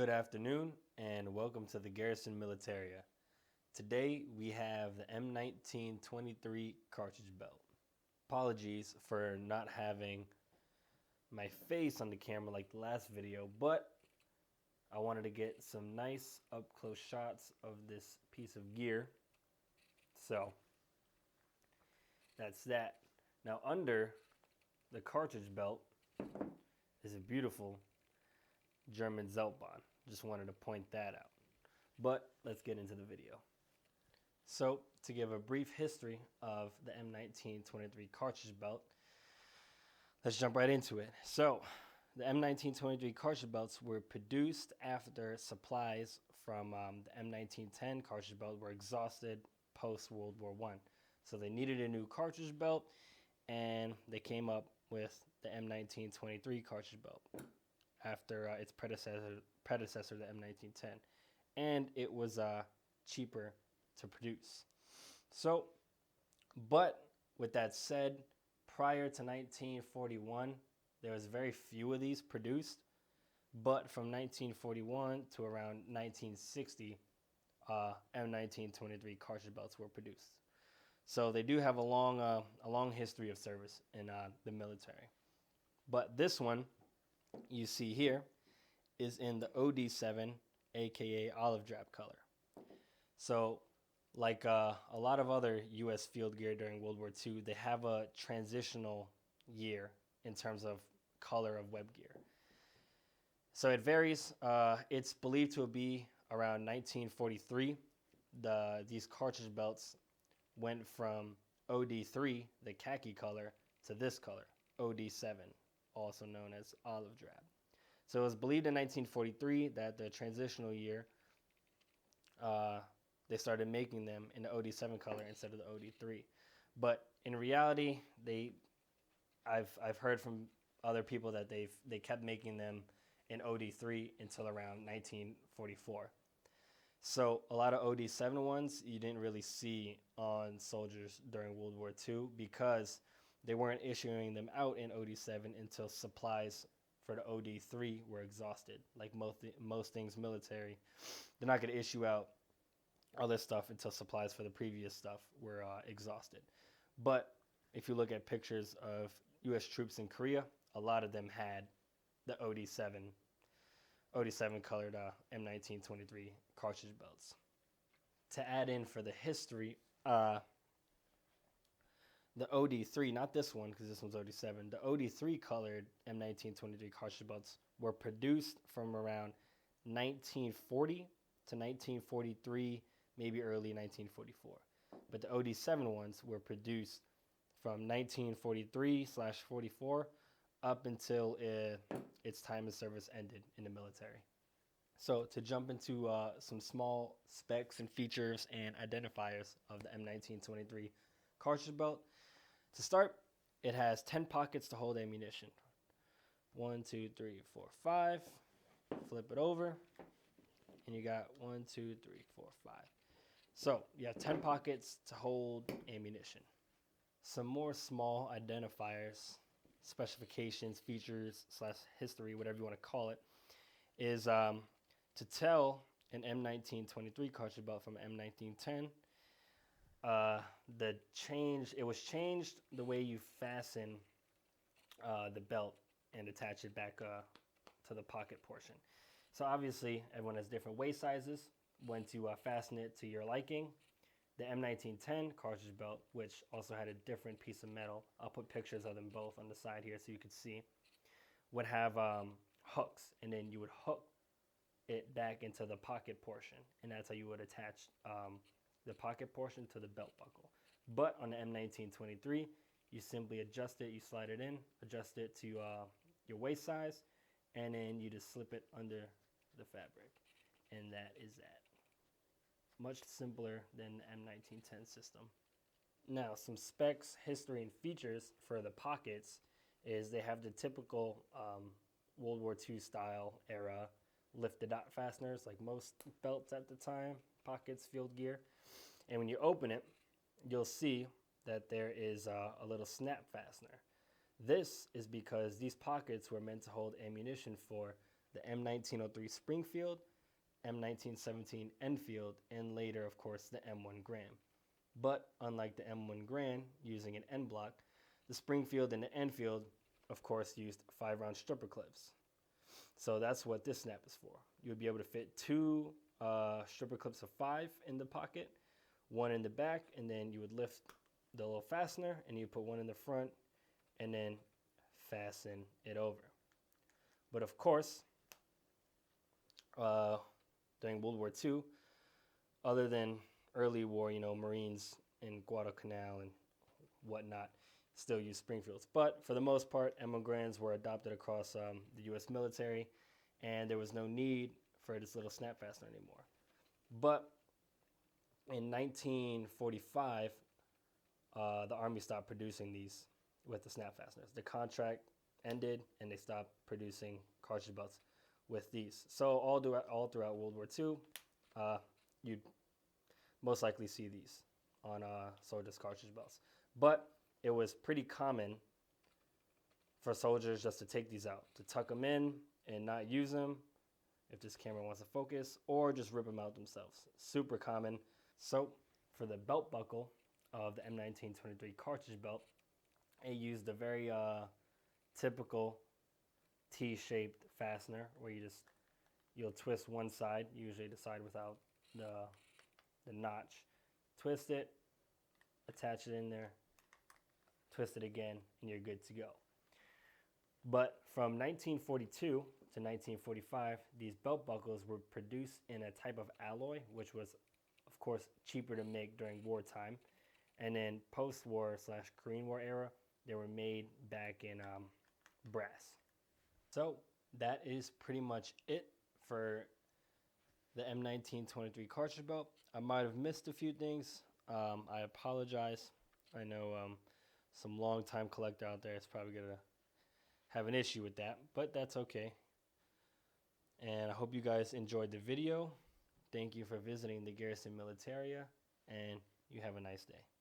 Good afternoon and welcome to the Garrison Militaria. Today we have the M1923 Cartridge belt. Apologies for not having my face on the camera like the last video, but I wanted to get some nice up close shots of this piece of gear. So that's that. Now under the cartridge belt is a beautiful German Zeltbahn. Just wanted to point that out. But let's get into the video. So to give a brief history of the M1923 cartridge belt, let's jump right into it. So the M1923 cartridge belts were produced after supplies from the M1910 cartridge belt were exhausted post World War I. So they needed a new cartridge belt and they came up with the M1923 cartridge belt after its predecessor, the M1910, and it was cheaper to produce. So, but with that said, prior to 1941, there was very few of these produced, but from 1941 to around 1960, M1923 cartridge belts were produced. So they do have a long history of service in the military. But this one you see here is in the OD7, aka olive drab color. So like a lot of other US field gear during World War II, they have a transitional year in terms of color of web gear. So it varies. It's believed to be around 1943. These cartridge belts went from OD3, the khaki color, to this color, OD7, also known as olive drab. So it was believed in 1943 that the transitional year, they started making them in the OD7 color instead of the OD3. But in reality, I've heard from other people that they kept making them in OD3 until around 1944. So a lot of OD7 ones you didn't really see on soldiers during World War II because they weren't issuing them out in OD7 until supplies for the OD3 were exhausted. Like most things military, they're not going to issue out all this stuff until supplies for the previous stuff were exhausted. But if you look at pictures of U.S. troops in Korea, a lot of them had the OD7 colored M1923 cartridge belts. To add in for the history, the OD3, not this one because this one's OD7, the OD3 colored M1923 cartridge belts were produced from around 1940 to 1943, maybe early 1944. But the OD7 ones were produced from 1943/44 up until its time of service ended in the military. So to jump into some small specs and features and identifiers of the M1923 cartridge belt. To start, it has 10 pockets to hold ammunition. 1, 2, 3, 4, 5. Flip it over, and you got 1, 2, 3, 4, 5. So you have 10 pockets to hold ammunition. Some more small identifiers, specifications, features / history, whatever you want to call it, is to tell an M1923 cartridge belt from M1910. It was changed the way you fasten the belt and attach it back to the pocket portion. So obviously everyone has different waist sizes when to fasten it to your liking. The M1910 cartridge belt, which also had a different piece of metal, I'll put pictures of them both on the side here so you could see, would have hooks, and then you would hook it back into the pocket portion, and that's how you would attach the pocket portion to the belt buckle. But on the M1923, you simply adjust it, you slide it in, adjust it to your waist size, and then you just slip it under the fabric. And that is that. Much simpler than the M1910 system. Now, some specs, history, and features for the pockets is they have the typical World War II style era lifted dot fasteners like most belts at the time, pockets, field gear. And when you open it, you'll see that there is a little snap fastener. This is because these pockets were meant to hold ammunition for the M1903 Springfield, M1917 Enfield, and later, of course, the M1 Garand. But unlike the M1 Garand using an end block, the Springfield and the Enfield, of course, used 5-round stripper clips. So that's what this snap is for. You would be able to fit 2 stripper clips of 5 in the pocket, 1 in the back, and then you would lift the little fastener and you put 1 in the front and then fasten it over. But of course, during World War II, other than early war, Marines in Guadalcanal and whatnot still use Springfields. But for the most part, M1 Garands were adopted across the U.S. military, and there was no need for this little snap fastener anymore. But in 1945, the Army stopped producing these with the snap fasteners. The contract ended, and they stopped producing cartridge belts with these. So all throughout World War II, you'd most likely see these on soldiers' cartridge belts. But it was pretty common for soldiers just to take these out, to tuck them in and not use them if this camera wants to focus, or just rip them out themselves. Super common. So for the belt buckle of the M1923 Cartridge belt, it used a very typical T-shaped fastener where you'll twist one side, usually the side without the notch, twist it, attach it in there, twist it again, and you're good to go. But from 1942 to 1945, these belt buckles were produced in a type of alloy, which was, of course, cheaper to make during wartime. And then post-war / Korean War era, they were made back in brass. So that is pretty much it for the M1923 cartridge belt. I might have missed a few things. I apologize. I know some long-time collector out there is probably going to have an issue with that, but that's okay. And I hope you guys enjoyed the video. Thank you for visiting the Garrison Militaria, and you have a nice day.